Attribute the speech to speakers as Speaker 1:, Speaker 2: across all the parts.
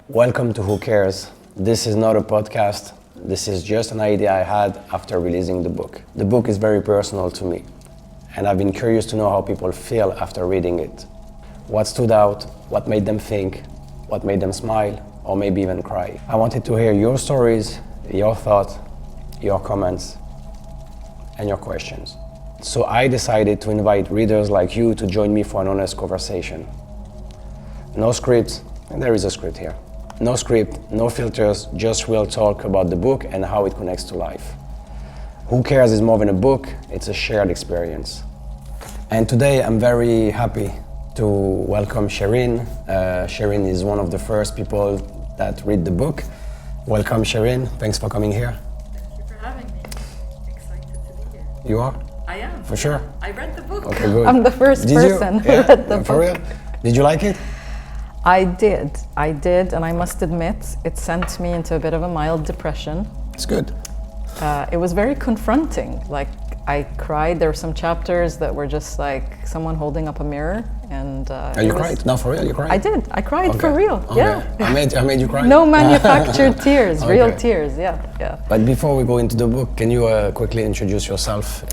Speaker 1: Welcome to Who Cares. This is not a podcast. This is just an idea I had after releasing the book. The book is very personal to me, and I've been curious to know how people feel after reading it. What stood out, what made them think, what made them smile, or maybe even cry. I wanted to hear your stories, your thoughts, your comments, and your questions. So I decided to invite readers like you to join me for an honest conversation. No script, and there is a script here. No script, no filters, just real talk about the book and how it connects to life. Who Cares is more than a book, it's a shared experience. And today I'm very happy to welcome Shireen. Shireen is one of the first people that read the book. Welcome, Shireen. Thanks for coming here.
Speaker 2: Thank you for having me. Excited to be here.
Speaker 1: You are?
Speaker 2: I am.
Speaker 1: For sure?
Speaker 2: I read the book.
Speaker 1: Okay, good.
Speaker 3: I'm the first person who read the book.
Speaker 1: For real? Did you like it?
Speaker 3: I did, and I must admit, it sent me into a bit of a mild depression.
Speaker 1: It's good.
Speaker 3: It was very confronting. Like, I cried. There were some chapters that were just like someone holding up a mirror, and
Speaker 1: you cried? No, for real, you cried?
Speaker 3: I did. I cried
Speaker 1: Okay.
Speaker 3: for real.
Speaker 1: Okay.
Speaker 3: Yeah.
Speaker 1: I made you cry?
Speaker 3: No manufactured tears,
Speaker 1: Okay.
Speaker 3: real tears. Yeah.
Speaker 1: But before we go into the book, can you quickly introduce yourself?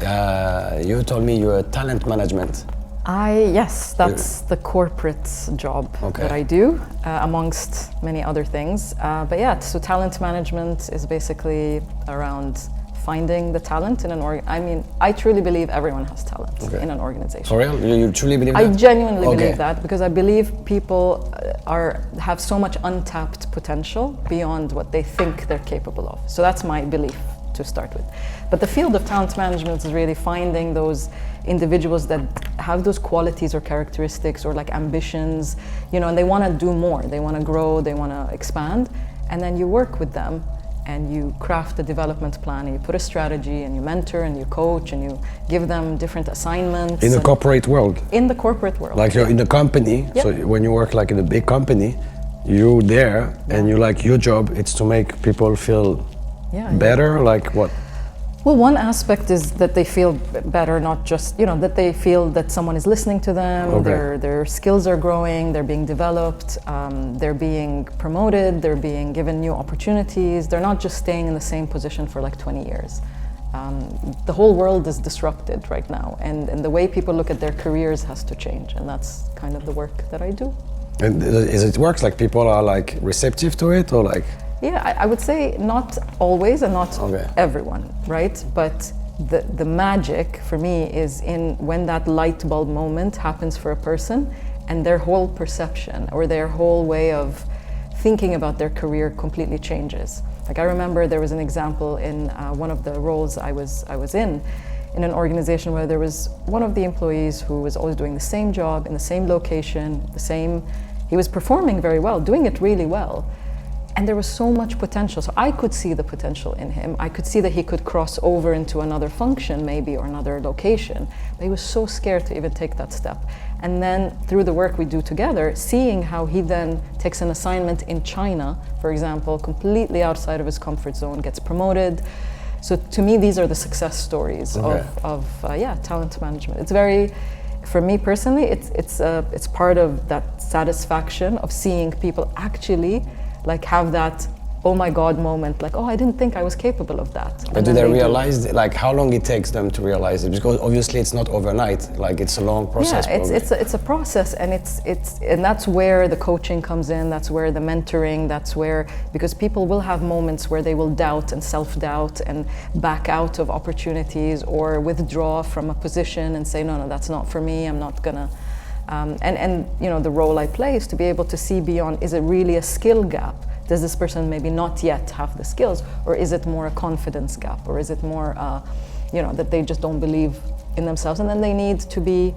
Speaker 1: You told me you're a talent management.
Speaker 3: Yes, that's the corporate job that I do, amongst many other things. But yeah, so talent management is basically around finding the talent in an I truly believe everyone has talent in an organization.
Speaker 1: For real? You truly believe
Speaker 3: I
Speaker 1: that?
Speaker 3: genuinely believe that, because I believe people have so much untapped potential beyond what they think they're capable of. So that's my belief to start with. But the field of talent management is really finding those individuals that have those qualities or characteristics or like ambitions, and they want to do more, they want to grow, they want to expand, and then you work with them and you craft a development plan and you put a strategy and you mentor and you coach and you give them different assignments.
Speaker 1: In the corporate world?
Speaker 3: In the corporate world.
Speaker 1: Like you're in the company, so when you work like in a big company, you're there and you like your job, it's to make people feel better, like what?
Speaker 3: Well, one aspect is that they feel better, not just, that they feel that someone is listening to them, their skills are growing, they're being developed, they're being promoted, they're being given new opportunities, they're not just staying in the same position for like 20 years. The whole world is disrupted right now, and the way people look at their careers has to change, and that's kind of the work that I do.
Speaker 1: And is it works like people are like receptive to it, or like?
Speaker 3: Yeah, I would say not always and not everyone, right? But the magic for me is in when that light bulb moment happens for a person and their whole perception or their whole way of thinking about their career completely changes. Like I remember there was an example in one of the roles I was in an organization where there was one of the employees who was always doing the same job in the same location, he was performing very well, doing it really well. And there was so much potential. So I could see the potential in him. I could see that he could cross over into another function maybe or another location. But he was so scared to even take that step. And then through the work we do together, seeing how he then takes an assignment in China, for example, completely outside of his comfort zone, gets promoted. So to me, these are the success stories of talent management. It's very, for me personally, it's part of that satisfaction of seeing people actually like have that oh my God moment, like, oh, I didn't think I was capable of that.
Speaker 1: But do they realize, like, how long it takes them to realize it? Because obviously it's not overnight, like it's a long process.
Speaker 3: Yeah, it's a process, and and that's where the coaching comes in, that's where the mentoring, that's where, because people will have moments where they will doubt and self-doubt and back out of opportunities or withdraw from a position and say, no, that's not for me, I'm not gonna. And the role I play is to be able to see beyond, is it really a skill gap? Does this person maybe not yet have the skills, or is it more a confidence gap, or is it more, that they just don't believe in themselves, and then they need to be,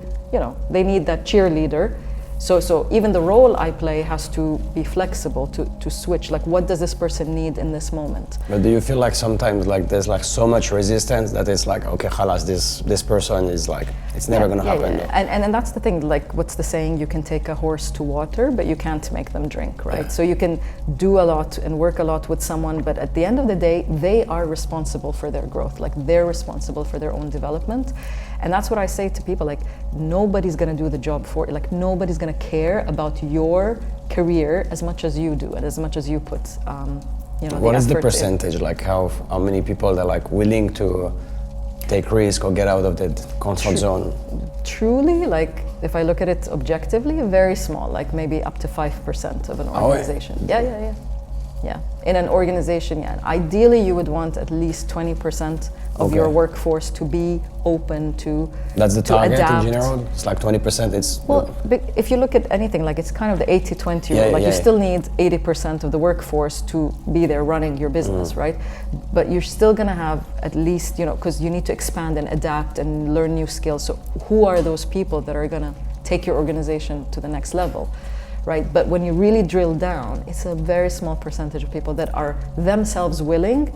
Speaker 3: they need that cheerleader. So even the role I play has to be flexible to switch, like what does this person need in this moment?
Speaker 1: But do you feel like sometimes like there's like so much resistance that it's like, okay, khalas, this person is like, it's never gonna happen.
Speaker 3: Yeah. And that's the thing, like what's the saying, you can take a horse to water, but you can't make them drink, right? Yeah. So you can do a lot and work a lot with someone, but at the end of the day, they are responsible for their growth, like they're responsible for their own development. And that's what I say to people, like nobody's gonna do the job for you. Like nobody's gonna care about your career as much as you do and as much as you put
Speaker 1: What is the
Speaker 3: effort in.
Speaker 1: percentage? Like how many people are like willing to take risk or get out of the comfort zone?
Speaker 3: Truly, like if I look at it objectively, very small, like maybe up to 5% of an organization. Yeah. In an organization, yeah. Ideally, you would want at least 20% of your workforce to be open to
Speaker 1: That's the target
Speaker 3: adapt.
Speaker 1: in general? It's like 20%? It's
Speaker 3: Well, if you look at anything, like it's kind of the 80-20 rule. Like you still need 80% of the workforce to be there running your business, right? But you're still gonna have at least, because you need to expand and adapt and learn new skills. So who are those people that are gonna take your organization to the next level? Right? But when you really drill down, it's a very small percentage of people that are themselves willing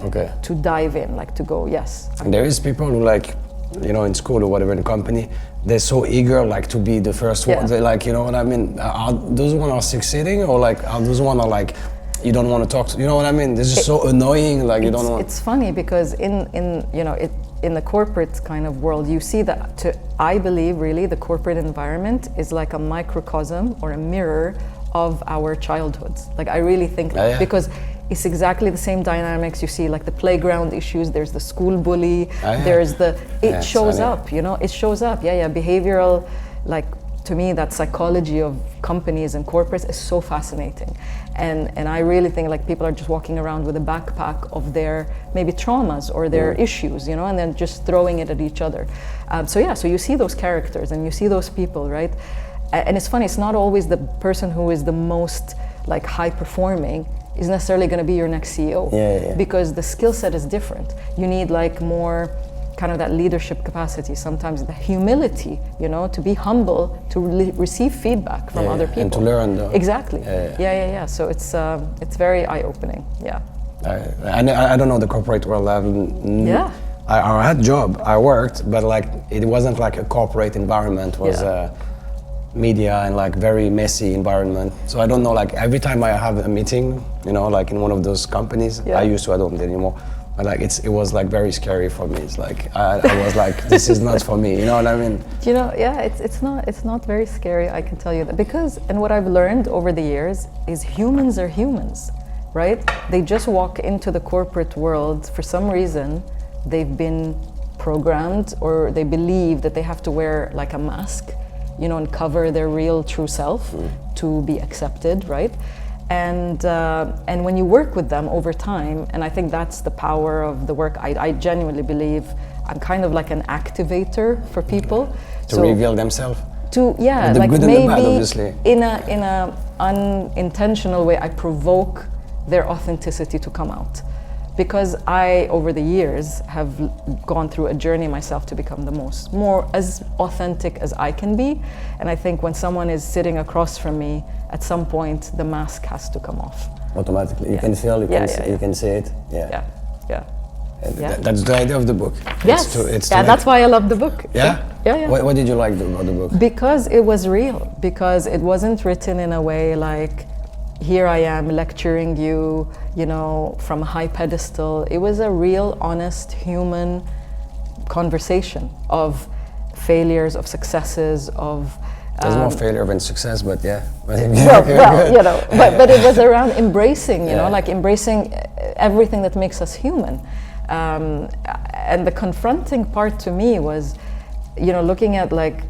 Speaker 3: to dive in, like to go, yes.
Speaker 1: There is people who like, in school or whatever, in the company, they're so eager like to be the first one. They're like, you know what I mean? Are those one are succeeding or like are those one are like, you don't want to talk to, you know what I mean? This is so annoying, like you don't want.
Speaker 3: It's funny because in the corporate kind of world, you see that I believe really the corporate environment is like a microcosm or a mirror of our childhoods. Like I really think that because it's exactly the same dynamics you see, like the playground issues, there's the school bully, there's it shows up, it shows up. Behavioral, like to me, that psychology of companies and corporates is so fascinating. And I really think like people are just walking around with a backpack of their maybe traumas or their issues, and then just throwing it at each other. So you see those characters and you see those people, right? And it's funny, it's not always the person who is the most like high performing is necessarily going to be your next CEO. Because the skill set is different. You need like more kind of that leadership capacity, sometimes the humility, to be humble, to receive feedback from other people.
Speaker 1: And to learn.
Speaker 3: Exactly. Yeah. So it's very eye-opening,
Speaker 1: I don't know the corporate world. I had a job, I worked, but like it wasn't like a corporate environment, it was a media and like very messy environment. So I don't know, like every time I have a meeting, like in one of those companies, I used to, I don't anymore. But like it was like very scary for me. It's like I was like, this is not for me. You know what I mean?
Speaker 3: It's not very scary. I can tell you that and what I've learned over the years is humans are humans, right? They just walk into the corporate world for some reason. They've been programmed, or they believe that they have to wear like a mask, and cover their real true self to be accepted, right? And when you work with them over time, and I think that's the power of the work, I genuinely believe I'm kind of like an activator for people.
Speaker 1: To reveal themselves?
Speaker 3: The
Speaker 1: like good
Speaker 3: maybe
Speaker 1: and the bad, obviously.
Speaker 3: in a unintentional way, I provoke their authenticity to come out. Because I, over the years, have gone through a journey myself to become more as authentic as I can be. And I think when someone is sitting across from me, at some point the mask has to come off.
Speaker 1: Automatically, you can feel, you can see it.
Speaker 3: Yeah.
Speaker 1: That's the idea of the book.
Speaker 3: Yes, that's why I love the book.
Speaker 1: Yeah?
Speaker 3: Yeah.
Speaker 1: What did you like about the book?
Speaker 3: Because it was real, because it wasn't written in a way like, here I am lecturing you, from a high pedestal. It was a real, honest, human conversation of failures, of successes, of...
Speaker 1: There's more failure than success, but yeah.
Speaker 3: but it was around embracing, like embracing everything that makes us human. And the confronting part to me was, looking at like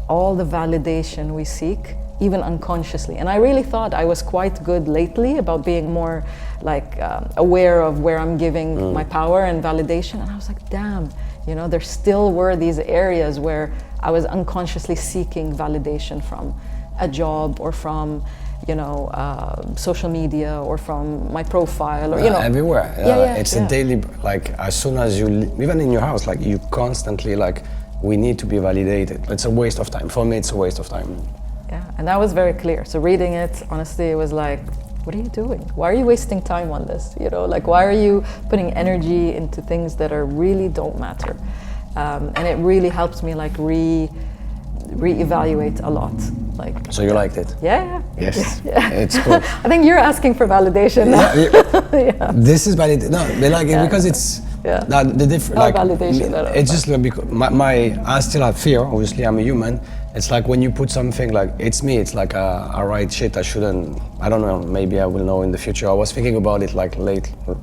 Speaker 3: all the validation we seek, even unconsciously. And I really thought I was quite good lately about being more like aware of where I'm giving my power and validation. And I was like, damn, there still were these areas where I was unconsciously seeking validation from a job or from, social media or from my profile or,
Speaker 1: everywhere. It's a daily, like as soon as you, even in your house, like you constantly like, we need to be validated. It's a waste of time. For me, it's a waste of time.
Speaker 3: Yeah, and that was very clear. So reading it, honestly, it was like, what are you doing? Why are you wasting time on this? Like why are you putting energy into things that really don't matter? And it really helps me like re-evaluate a lot. Like.
Speaker 1: So you liked it?
Speaker 3: Yeah.
Speaker 1: Yes. It's cool.
Speaker 3: I think you're asking for validation now.
Speaker 1: This is valid. No, they like it because it's. The different. Like,
Speaker 3: validation.
Speaker 1: It's just because I still have fear. Obviously, I'm a human, It's like when you put something like, it's me, it's like I write shit I shouldn't, I don't know, maybe I will know in the future. I was thinking about it like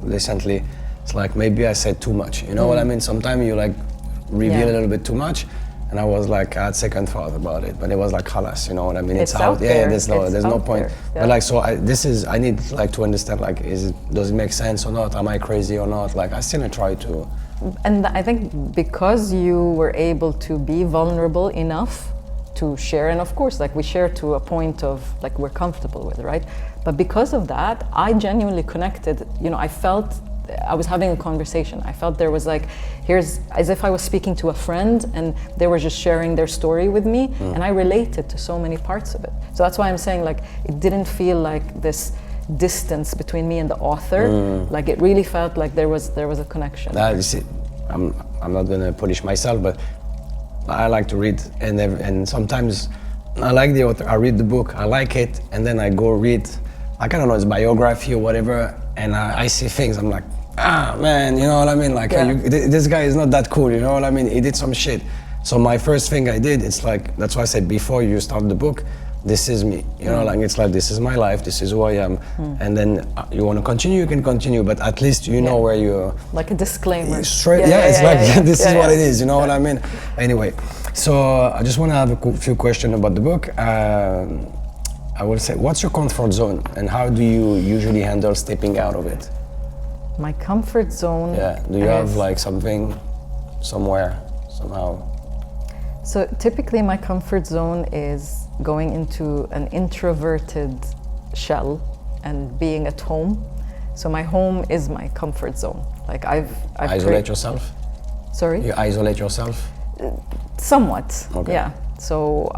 Speaker 1: recently. It's like maybe I said too much, you know what I mean? Sometimes you like reveal a little bit too much, and I was like, I had second thought about it, but it was like, khalas, you know what I mean?
Speaker 3: It's out there.
Speaker 1: Yeah, there's no point.
Speaker 3: There, yeah.
Speaker 1: But like, so I need like to understand, like, does it make sense or not? Am I crazy or not? Like, I still try to.
Speaker 3: And I think because you were able to be vulnerable enough to share, and of course, like we share to a point of like we're comfortable with, right? But because of that, I genuinely connected. You know, I felt I was having a conversation. I felt there was like, here's as if I was speaking to a friend, and they were just sharing their story with me, and I related to so many parts of it. So that's why I'm saying like it didn't feel like this distance between me and the author. Like it really felt like there was a connection.
Speaker 1: You see, I'm not gonna polish myself, but I like to read, and sometimes I like the author. I read the book, I like it, and then I go read, like, I don't know, his biography or whatever, and I see things. I'm like, man, you know what I mean? Like, this guy is not that cool. You know what I mean? He did some shit. So my first thing I did, it's like, that's why I said before you start the book, this is me, you know, like it's like, this is my life, this is who I am. And then you want to continue, you can continue, but at least you know where you're.
Speaker 3: Like a disclaimer.
Speaker 1: Straight, this is what it is, you know what I mean? Anyway, so I just want to have a few questions about the book. I will say, what's your comfort zone, and how do you usually handle stepping out of it?
Speaker 3: My comfort zone.
Speaker 1: Yeah, do you have like something, somewhere, somehow?
Speaker 3: So typically my comfort zone is going into an introverted shell and being at home. So my home is my comfort zone. Like I've
Speaker 1: isolate yourself?
Speaker 3: Sorry?
Speaker 1: You isolate yourself?
Speaker 3: Somewhat,
Speaker 1: okay.
Speaker 3: Yeah. So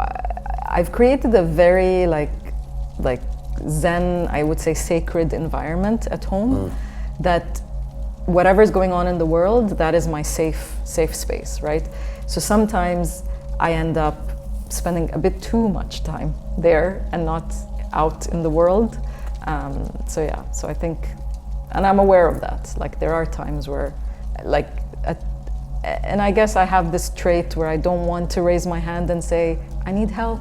Speaker 3: I've created a very like Zen, I would say sacred environment at home that whatever's going on in the world, that is my safe space, right? So sometimes I end up spending a bit too much time there and not out in the world. So I think, and I'm aware of that. Like there are times where, and I guess I have this trait where I don't want to raise my hand and say, I need help,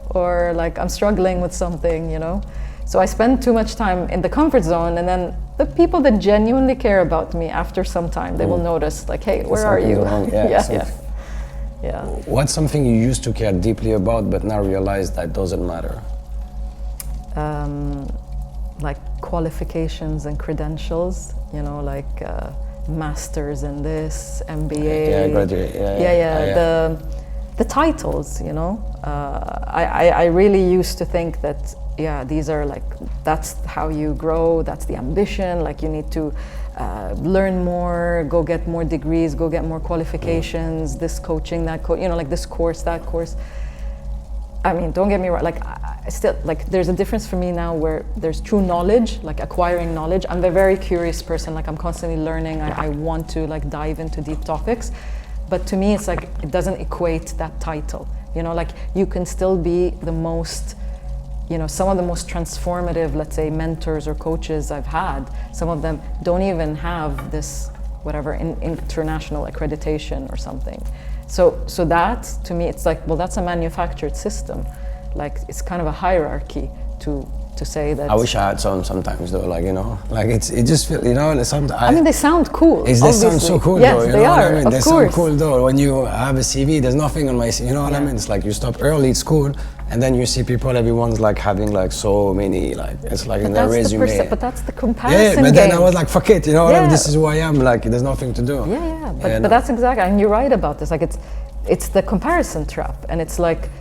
Speaker 3: or like I'm struggling with something, you know? So I spend too much time in the comfort zone, and then the people that genuinely care about me after some time, they will notice like, hey, where are you? Yeah.
Speaker 1: What's something you used to care deeply about but now realize that doesn't matter?
Speaker 3: Like qualifications and credentials, you know, like masters in this, MBA.
Speaker 1: Yeah, graduate.
Speaker 3: The titles, you know. I really used to think that, these are like, that's how you grow, that's the ambition, like you need to learn more, go get more degrees, go get more qualifications, this coaching, that you know, like this course, that course. I mean, don't get me wrong, like I still, like there's a difference for me now where there's true knowledge, like acquiring knowledge. I'm a very curious person, like I'm constantly learning, I want to like dive into deep topics. But to me, it's like, it doesn't equate that title. You know, like you can still be the most, you know, some of the most transformative, let's say, mentors or coaches I've had, some of them don't even have this, whatever, international accreditation or something. So that, to me, it's like, well, that's a manufactured system. Like, it's kind of a hierarchy to say that.
Speaker 1: I wish I had some sometimes though, like, you know, like it just feels, you know, sometimes. I
Speaker 3: mean, they sound cool.
Speaker 1: They sound so cool,
Speaker 3: yes,
Speaker 1: though, you
Speaker 3: they
Speaker 1: know
Speaker 3: are,
Speaker 1: what I mean?
Speaker 3: of
Speaker 1: They
Speaker 3: course.
Speaker 1: sound cool though. When you have a CV, there's nothing on my CV, you know what I mean? It's like you stop early at school, and then you see people, everyone's like having like so many, like, it's like in their resume.
Speaker 3: But that's the comparison
Speaker 1: Yeah, but
Speaker 3: game.
Speaker 1: then I was like, fuck it, you know what I mean? This is who I am, like, there's nothing to do.
Speaker 3: But that's exactly, and you're right about this. Like, it's the comparison trap, and it's like,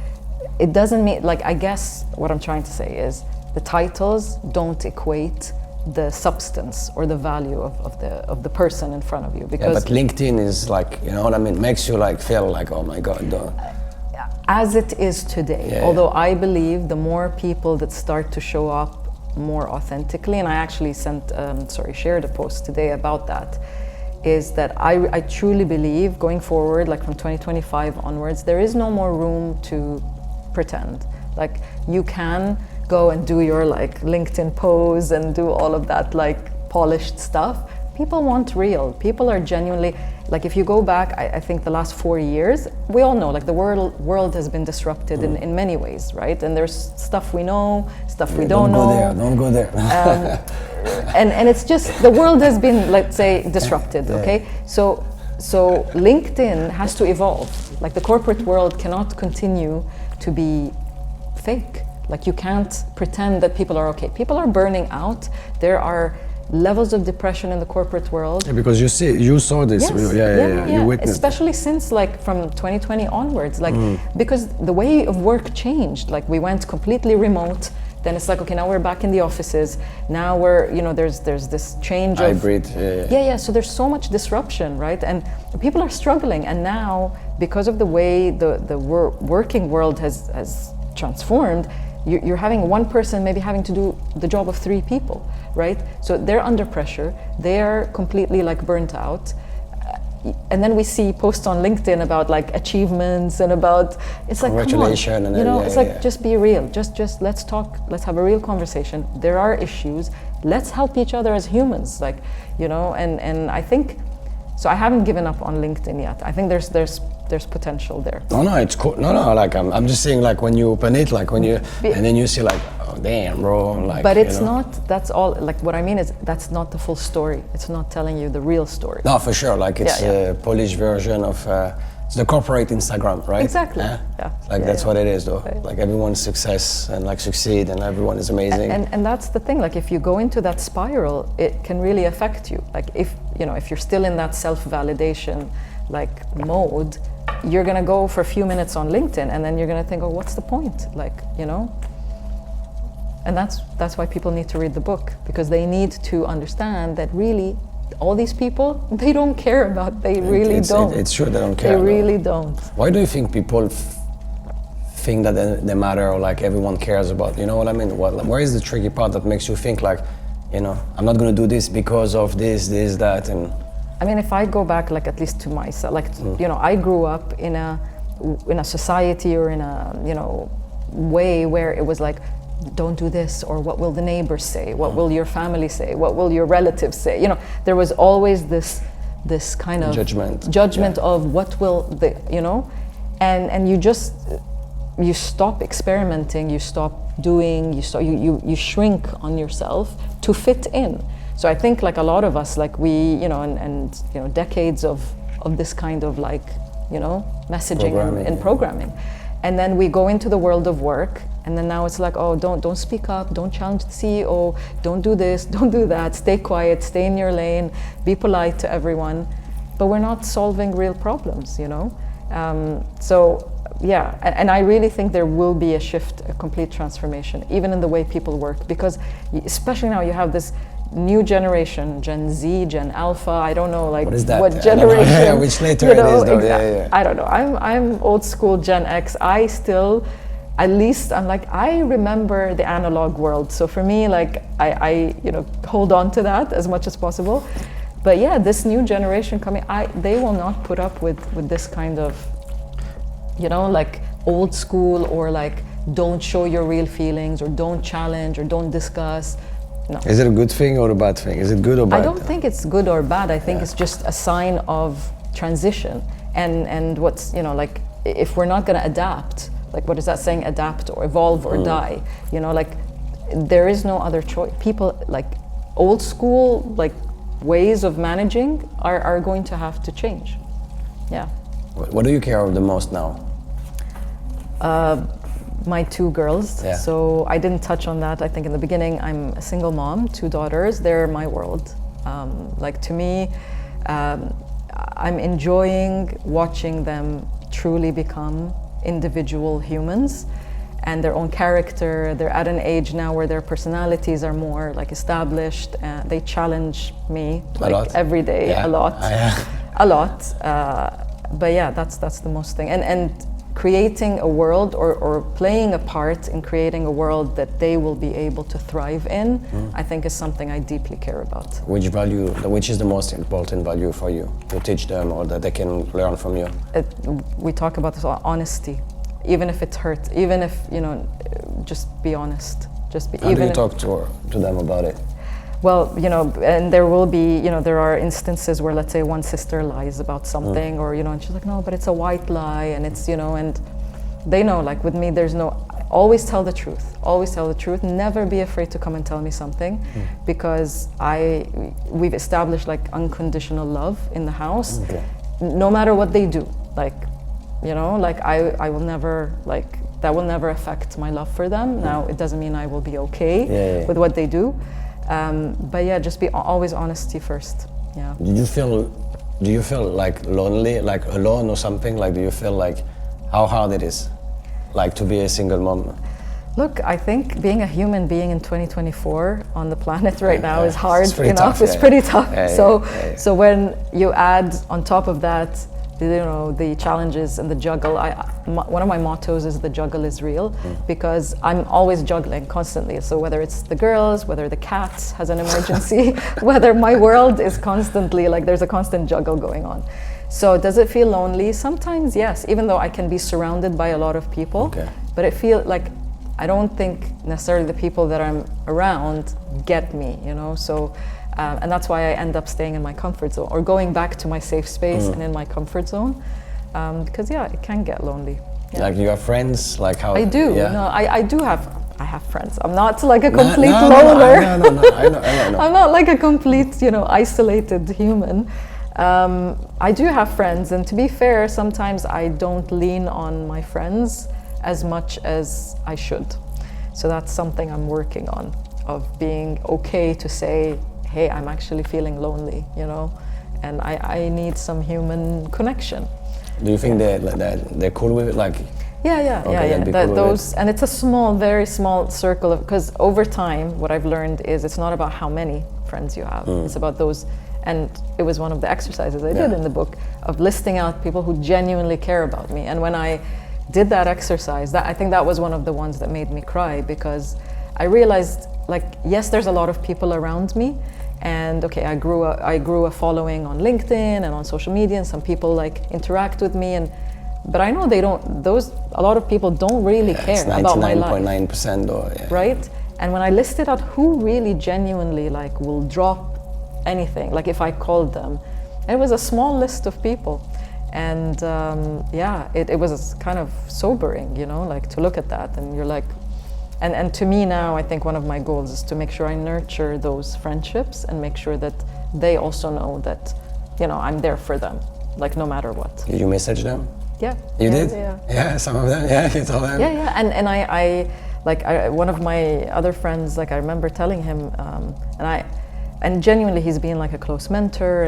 Speaker 3: it doesn't mean, like, I guess what I'm trying to say is, the titles don't equate the substance or the value of the person in front of you. Because
Speaker 1: but LinkedIn is like, you know what I mean, makes you like feel like, oh my God, duh.
Speaker 3: As it is today, although I believe the more people that start to show up more authentically, and I actually shared a post today about that, is that I truly believe going forward, like from 2025 onwards, there is no more room to pretend. Like, you can go and do your like LinkedIn pose and do all of that like polished stuff, people want real. People are genuinely, like if you go back, I think the last 4 years, we all know like the world has been disrupted in many ways, right? And there's stuff we know, stuff we don't know.
Speaker 1: Don't go there.
Speaker 3: And it's just, the world has been, let's say, disrupted, okay? So LinkedIn has to evolve. Like the corporate world cannot continue to be fake. Like you can't pretend that people are okay. People are burning out. There are levels of depression in the corporate world.
Speaker 1: Yeah, because you saw this.
Speaker 3: Yes.
Speaker 1: You witnessed.
Speaker 3: Especially since like from 2020 onwards, like because the way of work changed. Like we went completely remote. Then it's like, okay, now we're back in the offices. Now we're, there's this change of
Speaker 1: hybrid.
Speaker 3: So there's so much disruption, right? And people are struggling. And now, because of the way the working world has transformed, you're having one person maybe having to do the job of 3 people, right? So they're under pressure. They are completely like burnt out. And then we see posts on LinkedIn about like achievements and about, it's like,
Speaker 1: congratulations,
Speaker 3: come on. It's like, just be real. Just let's talk, let's have a real conversation. There are issues. Let's help each other as humans, like, and I think, so I haven't given up on LinkedIn yet. I think there's potential there.
Speaker 1: No, it's cool. No, like I'm just saying, like when you open it, like when you, and then you see like, oh damn, bro, like.
Speaker 3: But it's not. That's all. Like what I mean is, that's not the full story. It's not telling you the real story.
Speaker 1: No, for sure. Like it's a Polish version of it's the corporate Instagram, right?
Speaker 3: Exactly.
Speaker 1: That's what it is, though. Right. Like everyone's success and like succeed, and everyone is amazing.
Speaker 3: And that's the thing. Like if you go into that spiral, it can really affect you. Like if you're still in that self-validation like mode, you're gonna go for a few minutes on LinkedIn, and then you're gonna think, oh, what's the point? Like, And that's why people need to read the book, because they need to understand that really all these people, they don't care about, they really don't.
Speaker 1: It's true, they don't care.
Speaker 3: They really don't.
Speaker 1: Why do you think people think that they matter, or like everyone cares about, you know what I mean? Where is the tricky part that makes you think like, I'm not gonna do this because of this, that, and...
Speaker 3: I mean, if I go back, like at least to myself, like, I grew up in a society or in a, way where it was like, don't do this, or what will the neighbors say? What will your family say? What will your relatives say? There was always this kind of judgment of what will and you stop experimenting, you stop doing, you shrink on yourself to fit in. So I think like a lot of us, like we, decades of this kind of like, messaging and programming. And then we go into the world of work, and then now it's like, oh, don't speak up, don't challenge the CEO, don't do this, don't do that, stay quiet, stay in your lane, be polite to everyone. But we're not solving real problems, And I really think there will be a shift, a complete transformation, even in the way people work, because especially now you have this new generation, Gen Z, Gen Alpha, I don't know, like what generation.
Speaker 1: Which later it is though,
Speaker 3: I don't know, I'm old school Gen X. I still, at least I'm like, I remember the analog world. So for me, like I hold on to that as much as possible. But yeah, this new generation coming, they will not put up with this kind of, like old school, or like don't show your real feelings, or don't challenge, or don't discuss. No.
Speaker 1: Is it a good thing or a bad thing? Is it good or bad?
Speaker 3: I don't think it's good or bad. I think it's just a sign of transition. And what's, like if we're not going to adapt, like what is that saying? Adapt or evolve or die. Like there is no other choice. People like old school, like ways of managing are going to have to change. Yeah.
Speaker 1: What do you care of the most now?
Speaker 3: My 2 girls.
Speaker 1: Yeah.
Speaker 3: So I didn't touch on that. I think in the beginning, I'm a single mom, 2 daughters. They're my world. Like to me, I'm enjoying watching them truly become individual humans and their own character. They're at an age now where their personalities are more like established. They challenge me like every day, a lot, a lot. But yeah, that's the most thing. And creating a world or playing a part in creating a world that they will be able to thrive in, I think is something I deeply care about.
Speaker 1: Which is the most important value for you to teach them, or that they can learn from you?
Speaker 3: We talk about this, honesty. Even if it hurts, even if, just be honest.
Speaker 1: How do you talk to them about it?
Speaker 3: Well, you know, and there will be, you know, there are instances where, let's say, one sister lies about something, or, you know, and she's like, no, but it's a white lie, and it's, you know, and they know, like with me, there's no, always tell the truth. Always tell the truth. Never be afraid to come and tell me something, because we've established like unconditional love in the house, no matter what they do. Like, you know, like I will never, like, that will never affect my love for them. Now, it doesn't mean I will be okay with what they do. But yeah, just be always honesty first. Yeah.
Speaker 1: Do you feel like lonely, like alone or something? Like, do you feel like how hard it is, like to be a single mom?
Speaker 3: Look, I think being a human being in 2024 on the planet right now is hard enough.
Speaker 1: Tough,
Speaker 3: it's pretty tough. So when you add on top of that, you know, the challenges and the juggle, one of my mottos is the juggle is real, because I'm always juggling constantly. So whether it's the girls, whether the cat has an emergency, whether my world is constantly, like there's a constant juggle going on. So does it feel lonely? Sometimes, yes, even though I can be surrounded by a lot of people, but it feels like I don't think necessarily the people that I'm around get me, you know? So, and that's why I end up staying in my comfort zone or going back to my safe space and in my comfort zone. Because yeah, it can get lonely. Yeah.
Speaker 1: Like you have friends, like how?
Speaker 3: I do,
Speaker 1: yeah.
Speaker 3: no, I do have, I have friends. I'm not like a complete loner.
Speaker 1: No, I know.
Speaker 3: I'm not like a complete, you know, isolated human. I do have friends, and to be fair, sometimes I don't lean on my friends as much as I should. So that's something I'm working on, of being okay to say, hey, I'm actually feeling lonely, you know, and I need some human connection.
Speaker 1: Do you think they're cool with it? Like,
Speaker 3: yeah.
Speaker 1: Cool
Speaker 3: those, and it's a small, very small circle of, because over time, what I've learned is it's not about how many friends you have, it's about those. And it was one of the exercises I did in the book, of listing out people who genuinely care about me. And when I did that exercise, I think that was one of the ones that made me cry, because I realized, like, yes, there's a lot of people around me, and okay, I grew a following on LinkedIn and on social media, and some people like interact with me, but I know a lot of people don't really care about my life.
Speaker 1: 99.9% or
Speaker 3: right? And when I listed out who really genuinely like will drop anything, like if I called them, it was a small list of people. And it was kind of sobering, you know, like to look at that, and you're like, and to me now, I think one of my goals is to make sure I nurture those friendships and make sure that they also know that, you know, I'm there for them, like no matter what.
Speaker 1: Did you message them?
Speaker 3: Yeah.
Speaker 1: You did?
Speaker 3: Yeah,
Speaker 1: some of them, you told them?
Speaker 3: Yeah, and I one of my other friends, like I remember telling him, and genuinely he's been like a close mentor,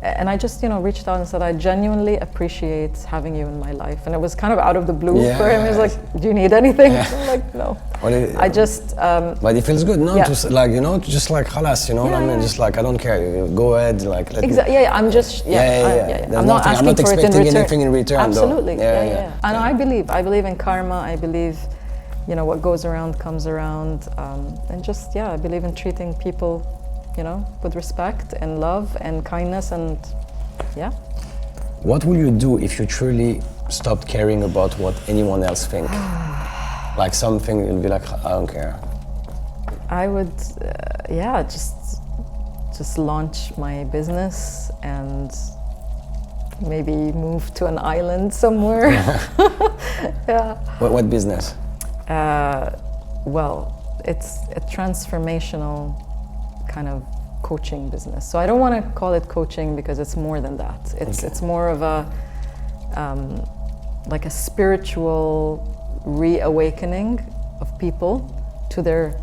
Speaker 3: and I just, you know, reached out and said, I genuinely appreciate having you in my life. And it was kind of out of the blue for him. He was like, do you need anything? I'm like, no. I just...
Speaker 1: but it feels good, no? To, like, you know, just like, khalas, you know what I mean? Just like, I don't care, go ahead, like...
Speaker 3: I'm just... I'm not asking for it in return.
Speaker 1: Anything in return,
Speaker 3: absolutely,
Speaker 1: though.
Speaker 3: And I believe in karma, I believe, you know, what goes around comes around. And just, I believe in treating people, you know, with respect and love and kindness, and
Speaker 1: What will you do if you truly stopped caring about what anyone else thinks? Like something, you'll be like, I don't care.
Speaker 3: I would, just launch my business and maybe move to an island somewhere.
Speaker 1: What business?
Speaker 3: Well, it's a transformational kind of coaching business. So I don't want to call it coaching because it's more than that. It's more of a like a spiritual reawakening of people to their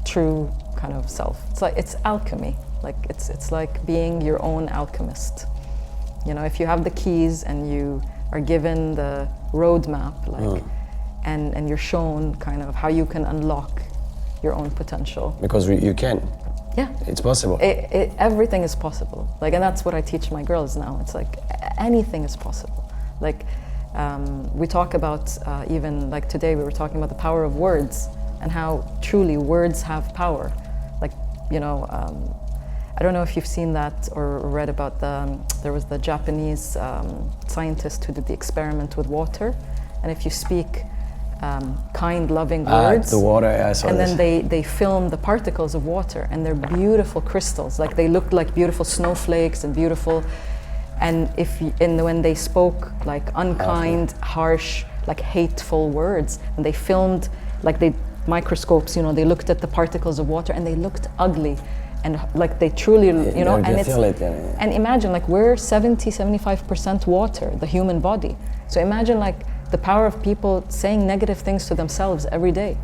Speaker 3: true kind of self. It's alchemy. Like it's like being your own alchemist. You know, if you have the keys and you are given the roadmap, like, and you're shown kind of how you can unlock your own potential.
Speaker 1: Because you can.
Speaker 3: Yeah,
Speaker 1: it's possible.
Speaker 3: Everything is possible. Like, and that's what I teach my girls now. It's like anything is possible. Like, we talk about even like today we were talking about the power of words and how truly words have power. Like, you know, I don't know if you've seen that or read about there was the Japanese scientist who did the experiment with water, and if you speak kind, loving words.
Speaker 1: The water, I saw
Speaker 3: and
Speaker 1: this.
Speaker 3: then they film the particles of water, and they're beautiful crystals. Like they looked like beautiful snowflakes and beautiful. And when they spoke like unkind, harsh, like hateful words, and they filmed, like they microscopes, you know, they looked at the particles of water, and they looked ugly, and like they truly, you know, and and imagine like we're 75% water, the human body. So imagine like the power of people saying negative things to themselves every day,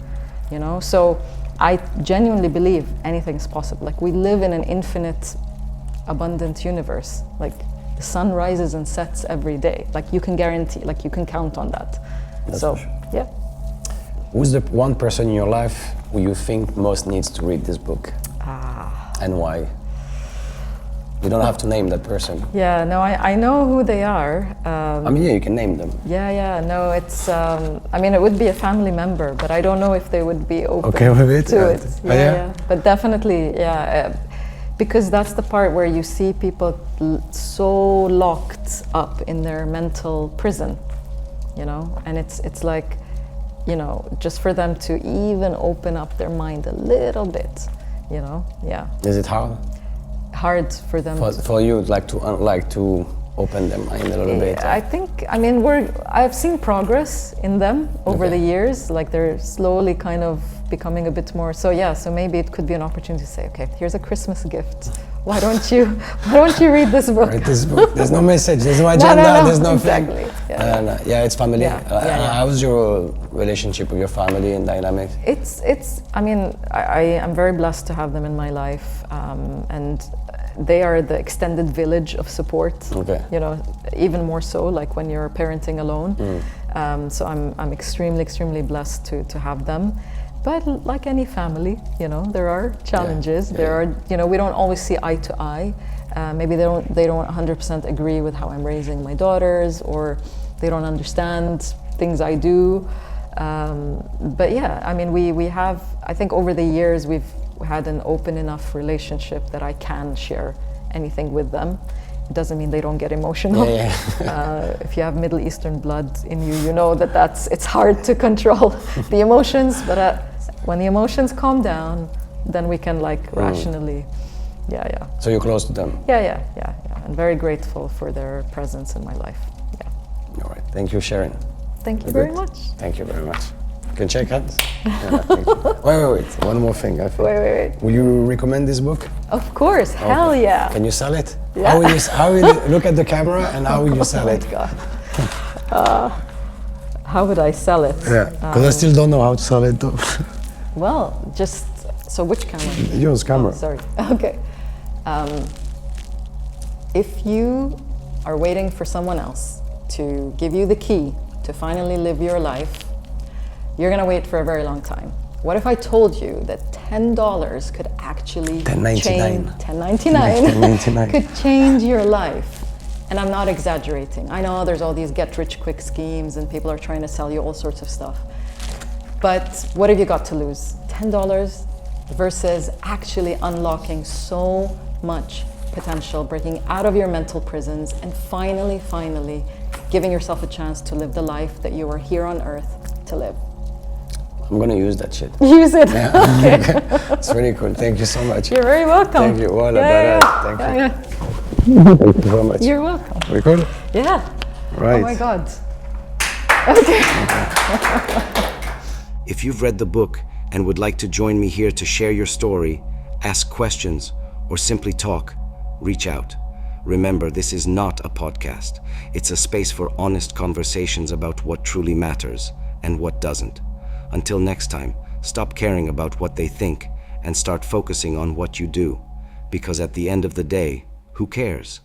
Speaker 3: you know. So I genuinely believe anything's possible. Like we live in an infinite, abundant universe. Like the sun rises and sets every day. Like you can guarantee, like you can count on that.
Speaker 1: That's
Speaker 3: so
Speaker 1: for sure.
Speaker 3: yeah.
Speaker 1: Who's the one person in your life who you think most needs to read this book? And why? You don't have to name that person.
Speaker 3: Yeah, no, I know who they are.
Speaker 1: I mean, yeah, you can name them.
Speaker 3: Yeah, no, it's, I mean, it would be a family member, but I don't know if they would be open
Speaker 1: with it?
Speaker 3: to it.
Speaker 1: Yeah.
Speaker 3: But definitely, because that's the part where you see people so locked up in their mental prison, you know, and it's like, you know, just for them to even open up their mind a little bit, you know,
Speaker 1: Is it hard?
Speaker 3: Hard for them
Speaker 1: for you, like to open their mind a little bit?
Speaker 3: I think, I mean, I've seen progress in them over the years. Like they're slowly kind of becoming a bit more. So maybe it could be an opportunity to say, okay, here's a Christmas gift. Why don't you read this book?
Speaker 1: Read this book. There's no message. There's no agenda.
Speaker 3: No,
Speaker 1: there's no
Speaker 3: exactly.
Speaker 1: thing. It's family. How's your relationship with your family and dynamics?
Speaker 3: It's. I mean, I am very blessed to have them in my life, and they are the extended village of support.
Speaker 1: Okay.
Speaker 3: You know, even more so, like when you're parenting alone. So I'm extremely blessed to have them. But like any family, you know, there are challenges. There are, you know, we don't always see eye to eye. Maybe they don't 100% agree with how I'm raising my daughters, or they don't understand things I do. But yeah, I mean, we have, I think over the years we've had an open enough relationship that I can share anything with them. It doesn't mean they don't get emotional. If you have Middle Eastern blood in you, you know that it's hard to control the emotions. But when the emotions calm down, then we can like rationally,
Speaker 1: So you're close to them.
Speaker 3: Yeah. I'm very grateful for their presence in my life. Yeah.
Speaker 1: All right. Thank you, Sharon.
Speaker 3: Thank you very much.
Speaker 1: Thank you very much. Can shake hands? Thank you. Wait. One more thing.
Speaker 3: Wait.
Speaker 1: Will you recommend this book?
Speaker 3: Of course. Hell yeah.
Speaker 1: Can you sell it?
Speaker 3: Yeah.
Speaker 1: How will you look at the camera and how will you sell it?
Speaker 3: Oh my God. How would I sell it?
Speaker 1: Yeah, because I still don't know how to sell it though.
Speaker 3: Well, so which camera?
Speaker 1: Yours camera.
Speaker 3: Oh, sorry. Okay. If you are waiting for someone else to give you the key to finally live your life, you're gonna wait for a very long time. What if I told you that $10 could actually $10.99 could change your life? And I'm not exaggerating. I know there's all these get-rich-quick schemes and people are trying to sell you all sorts of stuff. But what have you got to lose? $10 versus actually unlocking so much potential, breaking out of your mental prisons, and finally giving yourself a chance to live the life that you are here on earth to live.
Speaker 1: I'm gonna use that shit.
Speaker 3: Use it.
Speaker 1: Yeah.
Speaker 3: Okay.
Speaker 1: It's really cool. Thank you so much.
Speaker 3: You're very welcome.
Speaker 1: Thank you. Thank you. Thank you so much.
Speaker 3: You're welcome.
Speaker 1: We cool?
Speaker 3: Yeah.
Speaker 1: Right.
Speaker 3: Oh my God. Okay.
Speaker 4: If you've read the book and would like to join me here to share your story, ask questions, or simply talk, reach out. Remember, this is not a podcast. It's a space for honest conversations about what truly matters and what doesn't. Until next time, stop caring about what they think and start focusing on what you do. Because at the end of the day, who cares?